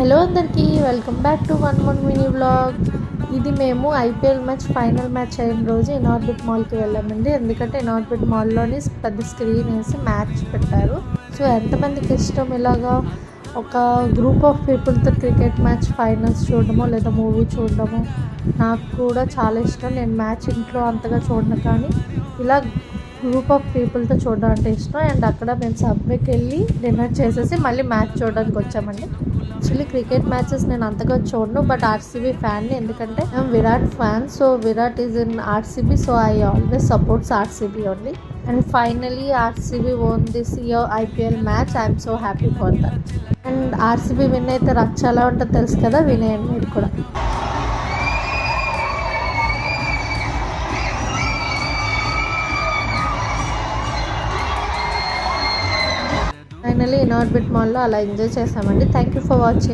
Hello అందరికీ welcome back to one more mini vlog. ఇది మేము ఐపీఎల్ మ్యాచ్ ఫైనల్ మ్యాచ్ అయిన రోజు ఇనార్బిట్ మాల్కి వెళ్ళామండి. ఎందుకంటే ఇనార్బిట్ మాల్లోని పెద్ద స్క్రీన్ వేసి మ్యాచ్ పెట్టారు. సో ఎంతమందికి ఇష్టం ఇలాగా ఒక గ్రూప్ ఆఫ్ పీపుల్తో క్రికెట్ మ్యాచ్ ఫైనల్స్ చూడడమో లేదా మూవీ చూడడమో నాకు కూడా చాలా ఇష్టం. నేను మ్యాచ్ ఇంట్లో అంతగా చూడను, కానీ ఇలా గ్రూప్ ఆఫ్ పీపుల్తో చూడడం అంటే ఇష్టం. అండ్ అక్కడ మేము సబ్వేకి వెళ్ళి డిన్నర్ చేసేసి మళ్ళీ మ్యాచ్ చూడడానికి వచ్చామండి. యాక్చువల్లీ క్రికెట్ మ్యాచెస్ నేను అంతగా చూడను, బట్ ఆర్సీబీ ఫ్యాన్ని, ఎందుకంటే I'm Virat fan. So Virat is in RCB, so I always supports RCB only. And finally RCB own this year IPL match. I'm so happy for that. And RCB win అయితే రచ్చ ఎలా ఉంటుందో తెలుసు కదా, వినేయండి మీరు కూడా. ఫైనలీ ఇనార్బిట్ మాల్లో అలా ఎంజాయ్ చేసామండి. Thank you for watching.